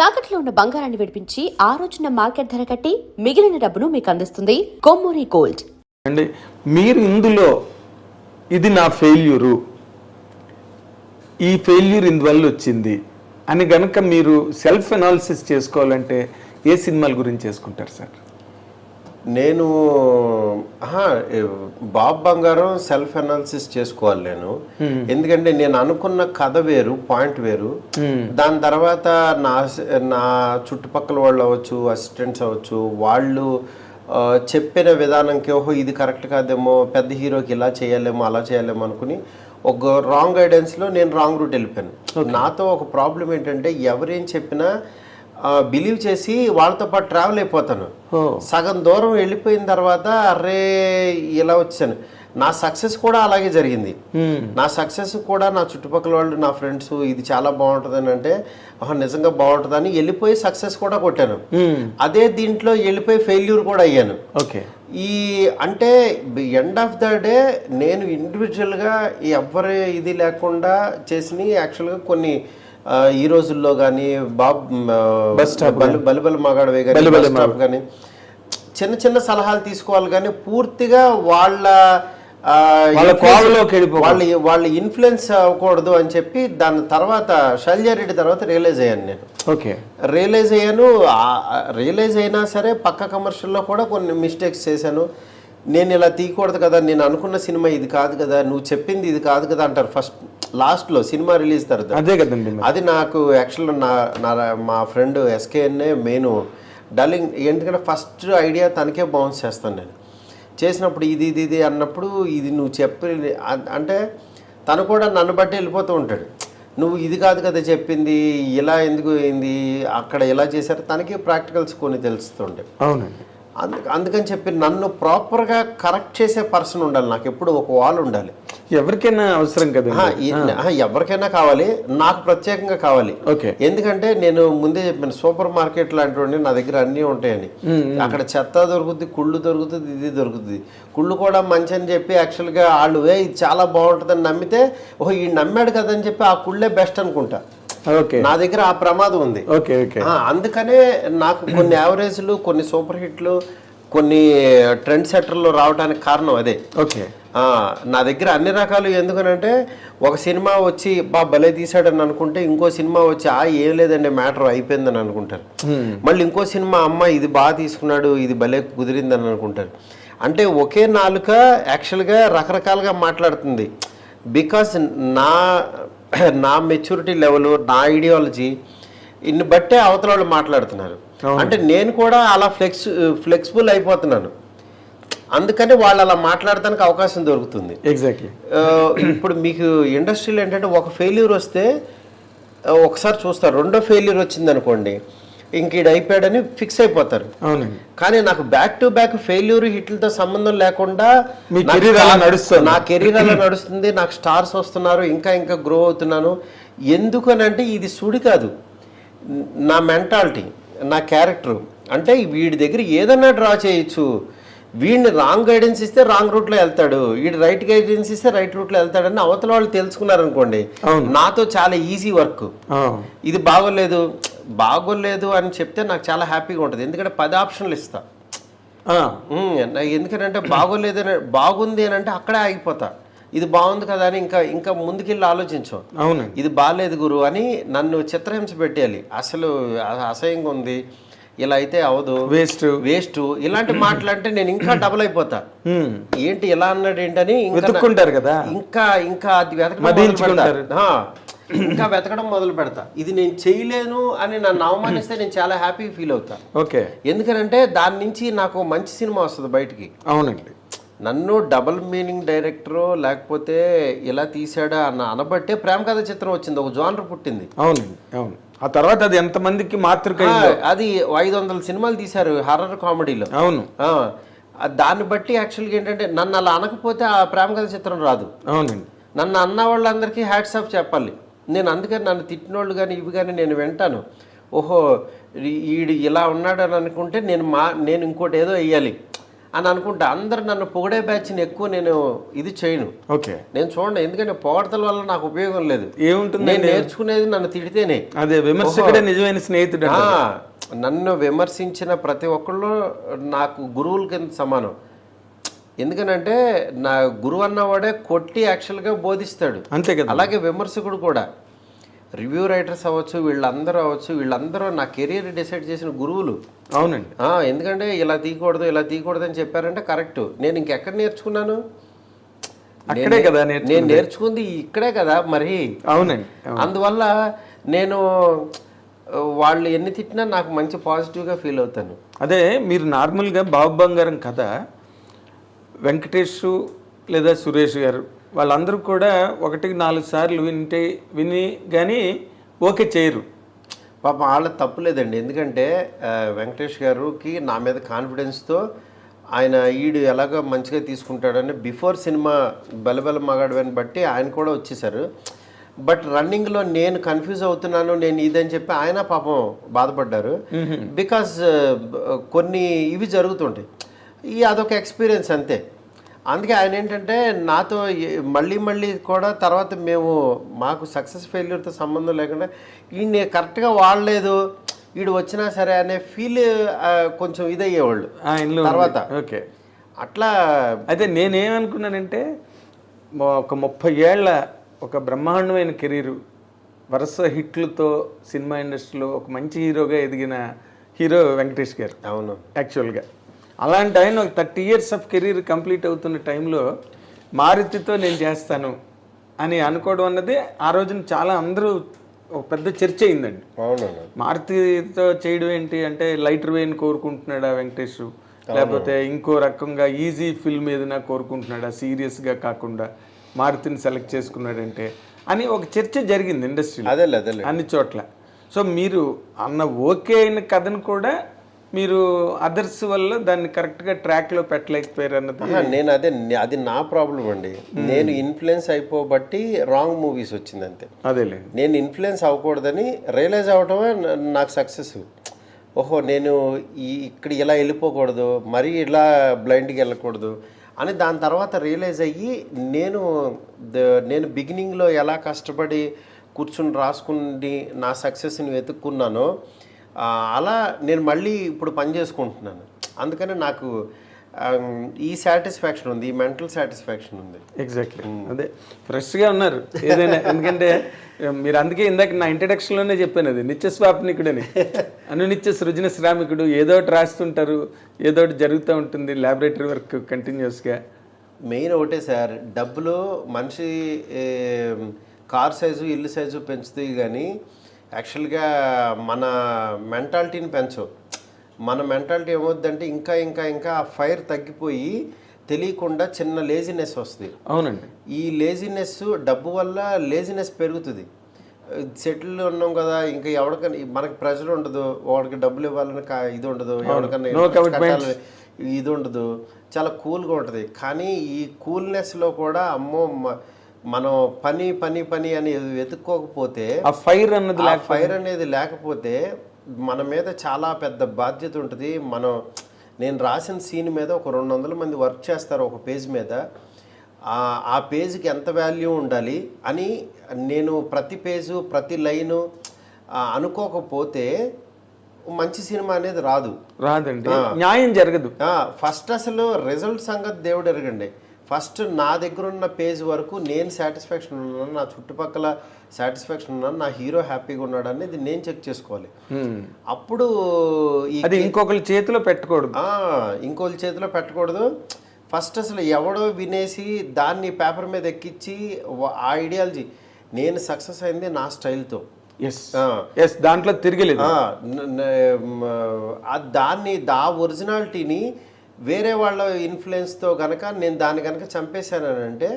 తాకట్లో ఉన్న బంగారాన్ని విడిపించి ఆ రోజున మార్కెట్ ధర కట్టి మిగిలిన డబ్బును మీకు అందిస్తుంది కొమ్మూరి గోల్డ్. అండి మీరు ఇందులో ఇది నా ఫెయిల్యూరు, ఈ ఫెయిల్యూర్ ఇందువల్ల వచ్చింది అని గనక మీరు సెల్ఫ్ అనాలిసిస్ చేసుకోవాలంటే ఏ సినిమాల గురించి చేసుకుంటారు సార్? నేను బాబ్ బంగారం సెల్ఫ్ అనాలిసిస్ చేసుకోవాలి నేను. ఎందుకంటే నేను అనుకున్న కథ వేరు, పాయింట్ వేరు. దాని తర్వాత నా చుట్టుపక్కల వాళ్ళు అవ్వచ్చు, అసిస్టెంట్స్ అవ్వచ్చు, వాళ్ళు చెప్పిన విధానంకి ఓహో ఇది కరెక్ట్ కాదేమో, పెద్ద హీరోకి ఇలా చేయాలేమో అలా చేయాలేమో అనుకుని ఒక రాంగ్ గైడెన్స్లో నేను రాంగ్ రూట్ వెళ్ళిపోయాను. నాతో ఒక ప్రాబ్లం ఏంటంటే ఎవరేం చెప్పినా బిలీవ్ చేసి వాళ్ళతో పాటు ట్రావెల్ అయిపోతాను. సగం దూరం వెళ్ళిపోయిన తర్వాత అరే ఇలా వచ్చాను. నా సక్సెస్ కూడా అలాగే జరిగింది. నా సక్సెస్ కూడా నా చుట్టుపక్కల వాళ్ళు, నా ఫ్రెండ్స్ ఇది చాలా బాగుంటుందని అంటే నిజంగా బాగుంటుందని వెళ్ళిపోయి సక్సెస్ కూడా కొట్టాను. అదే దీంట్లో వెళ్ళిపోయి ఫెయిల్యూర్ కూడా అయ్యాను. ఈ అంటే ఎండ్ ఆఫ్ ద డే నేను ఇండివిజువల్గా ఎవరి ఇది లేకుండా చేసినవి యాక్చువల్గా కొన్ని ఈ రోజుల్లో కానీ బలిబలి మగాడవే కానీ చిన్న చిన్న సలహాలు తీసుకోవాలి కానీ పూర్తిగా వాళ్ళ ఇన్ఫ్లుయెన్స్ అవ్వకూడదు అని చెప్పి దాని తర్వాత శైలజారెడ్డి తర్వాత రియలైజ్ అయ్యాను నేను. రియలైజ్ అయినా సరే పక్క కమర్షియల్లో కూడా కొన్ని మిస్టేక్స్ చేశాను. నేను ఇలా తీయకూడదు కదా, నేను అనుకున్న సినిమా ఇది కాదు కదా, నువ్వు చెప్పింది ఇది కాదు కదా అంటారు ఫస్ట్ లాస్ట్లో సినిమా రిలీజ్ తర్వాత. అదే కదండి, అది నాకు యాక్చువల్గా మా ఫ్రెండ్ ఎస్కేఎన్ఏ మెయిన్ డల్లింగ్. ఎందుకంటే ఫస్ట్ ఐడియా తనకే బౌన్స్ చేస్తాను నేను. చేసినప్పుడు ఇది అన్నప్పుడు ఇది నువ్వు చెప్పి అంటే తను కూడా నన్ను బట్టి వెళ్ళిపోతూ ఉంటాడు. నువ్వు ఇది కాదు కదా చెప్పింది, ఇలా ఎందుకు అయింది, అక్కడ ఎలా చేశారు, తనకి ప్రాక్టికల్స్ కొన్ని తెలుస్తుండే. అవునండి. అందుకని చెప్పి నన్ను ప్రాపర్గా కరెక్ట్ చేసే పర్సన్ ఉండాలి. నాకు ఎప్పుడు ఒక వాల్ ఉండాలి. ఎవరికైనా అవసరం కదా, ఎవరికైనా కావాలి, నాకు ప్రత్యేకంగా కావాలి. ఎందుకంటే నేను ముందే చెప్పాను సూపర్ మార్కెట్ లాంటి నా దగ్గర అన్నీ ఉంటాయని. అక్కడ చెత్త దొరుకుతుంది, కుళ్ళు దొరుకుతుంది, ఇది దొరుకుతుంది. కుళ్ళు కూడా మంచి అని చెప్పి యాక్చువల్గా వాళ్ళు ఇది చాలా బాగుంటుందని నమ్మితే ఓహో ఈ నమ్మాడు కదని చెప్పి ఆ కుళ్ళే బెస్ట్ అనుకుంటా. నా దగ్గర ఆ ప్రమాదం ఉంది. అందుకనే నాకు కొన్ని యావరేజ్లు, కొన్ని సూపర్ హిట్లు, కొన్ని ట్రెండ్ సెటర్లు రావడానికి కారణం అదే. నా దగ్గర అన్ని రకాలు. ఎందుకనంటే ఒక సినిమా వచ్చి భలే తీసాడని అనుకుంటే ఇంకో సినిమా వచ్చి ఏం లేదండి మ్యాటర్ అయిపోయిందని అనుకుంటారు. మళ్ళీ ఇంకో సినిమా అమ్మ ఇది బాగా తీసుకున్నాడు, ఇది భలే కుదిరిందని అనుకుంటారు. అంటే ఒకే నాలుక యాక్చువల్గా రకరకాలుగా మాట్లాడుతుంది. బికాస్ నా మెచ్యూరిటీ లెవెల్, నా ఐడియాలజీ ఇన్ని బట్టే అవతల వాళ్ళు మాట్లాడుతున్నారు. అంటే నేను కూడా అలా ఫ్లెక్సిబుల్ అయిపోతున్నాను. అందుకని వాళ్ళు అలా మాట్లాడటానికి అవకాశం దొరుకుతుంది. ఇప్పుడు మీకు ఇండస్ట్రీలో ఏంటంటే ఒక ఫెయిల్యూర్ వస్తే ఒకసారి చూస్తారు, రెండో ఫెయిల్యూర్ వచ్చింది అనుకోండి ఇంక ఇది అయిపోయాడని ఫిక్స్ అయిపోతారు. కానీ నాకు బ్యాక్ టు బ్యాక్ ఫెయిల్యూర్ హిట్లతో సంబంధం లేకుండా నా కెరీర్ అలా నడుస్తుంది. నాకు స్టార్స్ వస్తున్నారు, ఇంకా ఇంకా గ్రో అవుతున్నాను. ఎందుకనంటే ఇది సుడి కాదు, నా మెంటాలిటీ, నా క్యారెక్టర్. అంటే వీడి దగ్గర ఏదన్నా డ్రా చేయొచ్చు. వీడిని రాంగ్ గైడెన్స్ ఇస్తే రాంగ్ రూట్లో వెళ్తాడు, వీడి రైట్ గైడెన్స్ ఇస్తే రైట్ రూట్లో వెళ్తాడని అవతల వాళ్ళు తెలుసుకున్నారనుకోండి, నాతో చాలా ఈజీ వర్క్. ఇది బాగోలేదు అని చెప్తే నాకు చాలా హ్యాపీగా ఉంటుంది. ఎందుకంటే 10 ఆప్షన్లు ఇస్తా. ఎందుకంటే బాగుంది అని అంటే అక్కడే ఆగిపోతా. ఇది బాగుంది కదా అని ఇంకా ముందుకెళ్ళి ఆలోచించాం. ఇది బాగాలేదు గురు అని నన్ను చిత్రహింస పెట్టేయాలి. అసలు అసహ్యంగా ఉంది, ఇలా అయితే అవదు, వేస్ట్ ఇలాంటి మాటలంటే నేను ఇంకా డబుల్ అయిపోతా. ఏంటి ఇలా అన్నాడు ఏంటని ఇంకా అది వెతకడం మొదలు పెడతా. ఇది నేను చేయలేను అని నన్ను అవమానిస్తే నేను చాలా హ్యాపీగా ఫీల్ అవుతా. ఎందుకనంటే దాని నుంచి నాకు మంచి సినిమా వస్తుంది బయటికి. అవునండి. నన్ను డబుల్ మీనింగ్ డైరెక్టరో లేకపోతే ఇలా తీసాడా అన్న అనబట్టే ప్రేమ కథ చిత్రం వచ్చింది, ఒక జానర్ పుట్టింది. అవును. ఆ తర్వాత అది ఎంతమందికి మాతృక, అది 500 సినిమాలు తీశారు హర్రర్ కామెడీలో. అవును. దాన్ని బట్టి యాక్చువల్గా ఏంటంటే నన్ను అలా అనకపోతే ఆ ప్రేమ కథ చిత్రం రాదు. అవునండి. నన్ను అన్న వాళ్ళందరికీ హ్యాట్స్ ఆఫ్ చెప్పాలి నేను. అందుకని నన్ను తిట్టినోళ్ళు కానీ ఇవి కానీ నేను వింటాను. ఓహో ఈడు ఇలా ఉన్నాడు అని అనుకుంటే నేను ఇంకోటి ఏదో వేయాలి అని అనుకుంటా. అందరు నన్ను పొగిడే బ్యాచ్ని ఎక్కువ నేను ఇది చేయను. ఓకే, నేను చూడండి, ఎందుకంటే పొగడతల వల్ల నాకు ఉపయోగం లేదు. ఏముంటుంది, నేను నేర్చుకునేది నన్ను తిడితేనే. అదే విమర్శకుడే నిజమైన స్నేహితుడు. నన్ను విమర్శించిన ప్రతి ఒక్కళ్ళు నాకు గురువుల కింద సమానం. ఎందుకనంటే నా గురువు అన్నవాడే కొట్టి యాక్చువల్గా బోధిస్తాడు, అంతే కదా. అలాగే విమర్శకుడు కూడా, రివ్యూ రైటర్స్ అవ్వచ్చు, వీళ్ళందరూ నా కెరీర్ డిసైడ్ చేసిన గురువులు. అవునండి. ఎందుకంటే ఇలా తీయకూడదు అని చెప్పారంటే కరెక్ట్. నేను ఇంకెక్కడ నేర్చుకున్నాను? అక్కడే కదా నేను నేర్చుకుంది, ఇక్కడే కదా మరి. అవునండి. అందువల్ల నేను వాళ్ళు ఎన్ని తిట్టినా నాకు మంచి పాజిటివ్గా ఫీల్ అవుతాను. అదే మీరు నార్మల్గా బాబు బంగారం కథ వెంకటేష్ లేదా సురేష్ గారు వాళ్ళందరూ కూడా 1-4 సార్లు విని కానీ ఓకే చేయరు. పాపం వాళ్ళ తప్పులేదండి. ఎందుకంటే వెంకటేష్ గారికి నా మీద కాన్ఫిడెన్స్తో ఆయన ఈడు ఎలాగో మంచిగా తీసుకుంటాడని బిఫోర్ సినిమా బలబల మగాడని బట్టి ఆయన కూడా వచ్చేసారు. బట్ రన్నింగ్లో నేను కన్ఫ్యూజ్ అవుతున్నాను, నేను ఇదని చెప్పి ఆయన పాపం బాధపడ్డారు. బికాజ్ కొన్ని ఇవి జరుగుతుంటాయి, అదొక ఎక్స్పీరియన్స్ అంతే. అందుకే ఆయన ఏంటంటే నాతో మళ్ళీ కూడా తర్వాత మాకు సక్సెస్ ఫెయిల్యూర్తో సంబంధం లేకుండా ఈయన కరెక్ట్గా వాడలేదు, వీడు వచ్చినా సరే అనే ఫీల్ కొంచెం ఇదయ్యేవాళ్ళు తర్వాత. ఓకే, అట్లా అయితే నేనేమనుకున్నానంటే ఒక 30 ఏళ్ల ఒక బ్రహ్మాండమైన కెరీరు, వరుస హిట్లతో సినిమా ఇండస్ట్రీలో ఒక మంచి హీరోగా ఎదిగిన హీరో వెంకటేష్ గారు. అవును, యాక్చువల్గా అలాంటి ఆయన ఒక 30 years ఆఫ్ కెరీర్ కంప్లీట్ అవుతున్న టైంలో మారుతితో నేను చేస్తాను అని అనుకోవడం అన్నది ఆ రోజున చాలా అందరూ ఒక పెద్ద చర్చ అయిందండి. అవునండి. మారుతితో చేయడం ఏంటి అంటే లైటర్ వేని కోరుకుంటున్నాడా వెంకటేష్, లేకపోతే ఇంకో రకంగా ఈజీ ఫిల్మ్ ఏదైనా కోరుకుంటున్నాడా, సీరియస్గా కాకుండా మారుతిని సెలెక్ట్ చేసుకున్నాడంటే అని ఒక చర్చ జరిగింది ఇండస్ట్రీలో అన్ని చోట్ల. సో మీరు అన్న ఓకే అయిన కథను కూడా మీరు అదర్స్ వల్ల దాన్ని కరెక్ట్గా ట్రాక్లో పెట్టలేకపోయారు అన్నది. నేను అది నా ప్రాబ్లం అండి. నేను ఇన్ఫ్లుయెన్స్ అయిపోబట్టి రాంగ్ మూవీస్ వచ్చింది అంతే. అదేలేండి, నేను ఇన్ఫ్లుయెన్స్ అవ్వకూడదని రియలైజ్ అవ్వటమే నాకు సక్సెస్. ఓహో, నేను ఇక్కడ ఇలా వెళ్ళిపోకూడదు, మరీ ఇలా బ్లైండ్గా వెళ్ళకూడదు అని దాని తర్వాత రియలైజ్ అయ్యి నేను బిగినింగ్లో ఎలా కష్టపడి కూర్చుని రాసుకుని నా సక్సెస్ని వెతుక్కున్నానో అలా నేను మళ్ళీ ఇప్పుడు పని చేసుకుంటున్నాను. అందుకని నాకు ఈ సాటిస్ఫాక్షన్ ఉంది, ఈ మెంటల్ సాటిస్ఫాక్షన్ ఉంది. ఎగ్జాక్ట్లీ, అదే ఫ్రెష్గా ఉన్నారు ఏదైనా. ఎందుకంటే మీరు అందుకే ఇందాక నా ఇంట్రడక్షన్లోనే చెప్పాను, అది నిత్య స్వాప్నికుడని, అనునిత్య సృజన శ్రామికుడు. ఏదో ఒకటి రాస్తుంటారు, ఏదో ఒకటి జరుగుతూ ఉంటుంది, ల్యాబొరేటరీ వర్క్ కంటిన్యూస్గా. మెయిన్ ఒకటే సార్, డబ్బులు మనిషి కార్ సైజు ఇల్లు సైజు పెంచుతాయి కానీ యాక్చువల్గా మన మెంటాలిటీని పెంచవు. మన మెంటాలిటీ ఏమవుద్దంటే ఇంకా ఇంకా ఇంకా ఆ ఫైర్ తగ్గిపోయి తెలియకుండా చిన్న లేజినెస్ వస్తుంది. అవునండి, ఈ లేజినెస్ డబ్బు వల్ల లేజినెస్ పెరుగుతుంది. సెటిల్ ఉన్నాం కదా, ఇంకా ఎవరికైనా మనకి ప్రెషర్ ఉండదు, వాడికి డబ్బులు ఇవ్వాలని ఇది ఉండదు, ఎవరికైనా ఇది ఉండదు, చాలా కూల్గా ఉంటుంది. కానీ ఈ కూల్నెస్లో కూడా అమ్మో మనం పని పని పని అని వెతుక్కోకపోతే, ఆ ఫైర్ అనేది లేకపోతే మన మీద చాలా పెద్ద బాధ్యత ఉంటుంది. నేను రాసిన సీన్ మీద ఒక 200 మంది వర్క్ చేస్తారు ఒక పేజ్ మీద. ఆ పేజ్కి ఎంత వాల్యూ ఉండాలి అని నేను ప్రతి పేజు ప్రతి లైను అనుకోకపోతే మంచి సినిమా అనేది రాదండి, న్యాయం జరగదు. ఫస్ట్ అసలు రిజల్ట్ సంగతి దేవుడు ఎరగండి. ఫస్ట్ నా దగ్గర ఉన్న పేజ్ వరకు నేను సాటిస్ఫాక్షన్ ఉన్నాను, నా చుట్టుపక్కల సాటిస్ఫాక్షన్ ఉన్నాను, నా హీరో హ్యాపీగా ఉన్నాడు అనేది నేను చెక్ చేసుకోవాలి. అప్పుడు ఇంకొకరి చేతిలో పెట్టకూడదు. ఫస్ట్ అసలు ఎవడో వినేసి దాన్ని పేపర్ మీద ఎక్కించి ఆ ఐడియాలజీ, నేను సక్సెస్ అయింది నా స్టైల్తో, దాంట్లో తిరగలేదు. ఆ ఒరిజినాలిటీని వేరే వాళ్ళ ఇన్ఫ్లుయెన్స్తో కనుక నేను దాన్ని కనుక చంపేశానంటే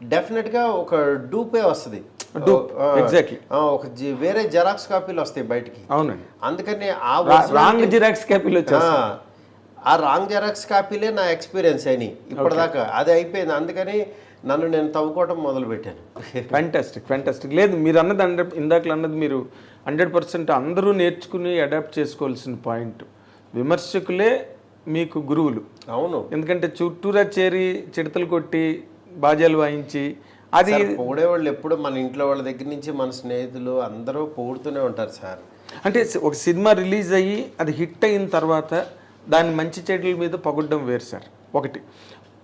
డెఫినెట్గా ఒక డూపే వస్తుంది, ఒక వేరే జెరాక్స్ కాపీలు వస్తాయి బయటికి. అవునండి, అందుకని రాంగ్ జెరాక్స్ కాపీలు ఆ రాంగ్ జెరాక్స్ కాపీలే నా ఎక్స్పీరియన్స్ అయినాయి ఇప్పటిదాకా. అది అయిపోయింది. అందుకని నేను తవ్వుకోవటం మొదలు పెట్టాను. ఫ్యాంటాస్టిక్. లేదు, మీరు అన్నది ఇందాకలు అన్నది మీరు 100% అందరూ నేర్చుకుని అడాప్ట్ చేసుకోవాల్సిన పాయింట్. విమర్శకులే మీకు గురువులు. అవును, ఎందుకంటే చుట్టూరా చేరి చిడతలు కొట్టి బాజాలు వాయించి అది పొగిడేవాళ్ళు ఎప్పుడు మన ఇంట్లో వాళ్ళ దగ్గర నుంచి మన స్నేహితులు అందరూ పొగుడుతూనే ఉంటారు సార్. అంటే ఒక సినిమా రిలీజ్ అయ్యి అది హిట్ అయిన తర్వాత దాని మంచి చెడుల మీద పొగడ్డం వేరు సార్. ఒకటి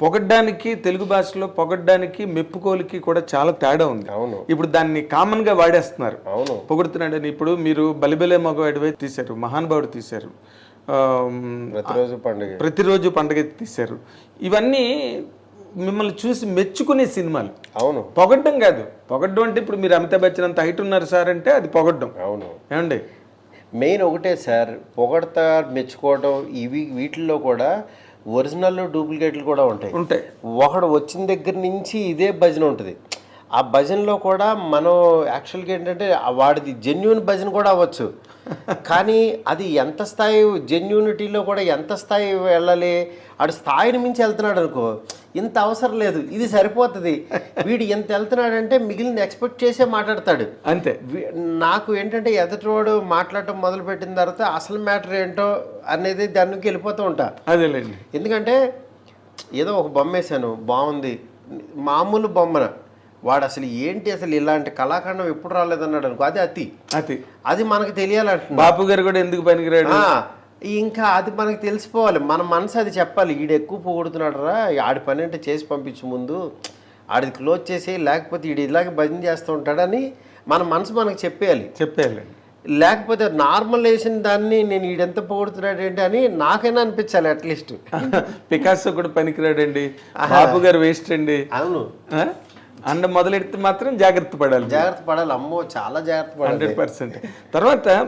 పొగడ్డానికి, తెలుగు భాషలో పొగడ్డానికి మెప్పుకోలికి కూడా చాలా తేడా ఉంది. అవును, ఇప్పుడు దాన్ని కామన్ గా వాడేస్తున్నారు. అవును, పొగుడుతున్నాడని. ఇప్పుడు మీరు బలిబెలే మగవాడివే తీశారు, మహానుభావుడు తీశారు, ప్రతిరోజు పండుగ తీశారు. ఇవన్నీ మిమ్మల్ని చూసి మెచ్చుకునే సినిమాలు. అవును, పొగడ్డం కాదు. పొగడ్డం అంటే ఇప్పుడు మీరు అమితాబ్ బచ్చన్ అంత హైట్ ఉన్నారు సార్ అంటే అది పొగడ్డం. అవును, ఏమండి? మెయిన్ ఒకటే సార్, పొగడతా మెచ్చుకోవడం వీటిల్లో కూడా ఒరిజినల్ డూప్లికేట్లు కూడా ఉంటాయి. ఒకడు వచ్చిన దగ్గర నుంచి ఇదే భజన ఉంటుంది. ఆ భజనలో కూడా మనం యాక్చువల్గా ఏంటంటే వాడిది జెన్యూన్ భజన కూడా అవ్వచ్చు, కానీ అది ఎంత స్థాయి జెన్యూనిటీలో కూడా ఎంత స్థాయి వెళ్ళాలి, ఆడు స్థాయిని మించి వెళ్తున్నాడు అనుకో, ఇంత అవసరం లేదు, ఇది సరిపోతుంది, వీడు ఎంత వెళ్తున్నాడంటే మిగిలిన ఎక్స్పెక్ట్ చేసే మాట్లాడతాడు అంతే. నాకు ఏంటంటే ఎదుటివాడు మాట్లాడటం మొదలుపెట్టిన తర్వాత అసలు మ్యాటర్ ఏంటో అనేది దానికి వెళ్ళిపోతూ ఉంటా. అదేలేండి. ఎందుకంటే ఏదో ఒక బొమ్మ వేసాను, బాగుంది, మామూలు బొమ్మన, వాడు అసలు ఏంటి, అసలు ఇలాంటి కళాఖండం ఎప్పుడు రాలేదన్నాడు అనుకో, అది అది మనకు తెలియాలంటున్నా. బాపు గారు కూడా ఎందుకు పనికిరాడు, ఇంకా అది మనకు తెలిసిపోవాలి. మన మనసు అది చెప్పాలి, ఈడు ఎక్కువ పొగుడుతున్నాడు రా, ఆడి పని అంటే చేసి పంపించు, ముందు ఆడిది క్లోజ్ చేసి, లేకపోతే ఈడు ఇలాగే భజన చేస్తూ ఉంటాడని మన మనసు మనకు చెప్పేయాలి. లేకపోతే నార్మల్ వేసిన దాన్ని నేను ఈడెంత పొగుడుతున్నాడు ఏంటి అని నాకైనా అనిపించాలి అట్లీస్ట్. పికాసో కూడా పనికిరాడండి, బాపు గారు వేస్ట్ అండి. అవును, అండ మొదలెడితే మాత్రం జాగ్రత్త పడాలి. అమ్మో చాలా జాగ్రత్త పడాలి 100%. తర్వాత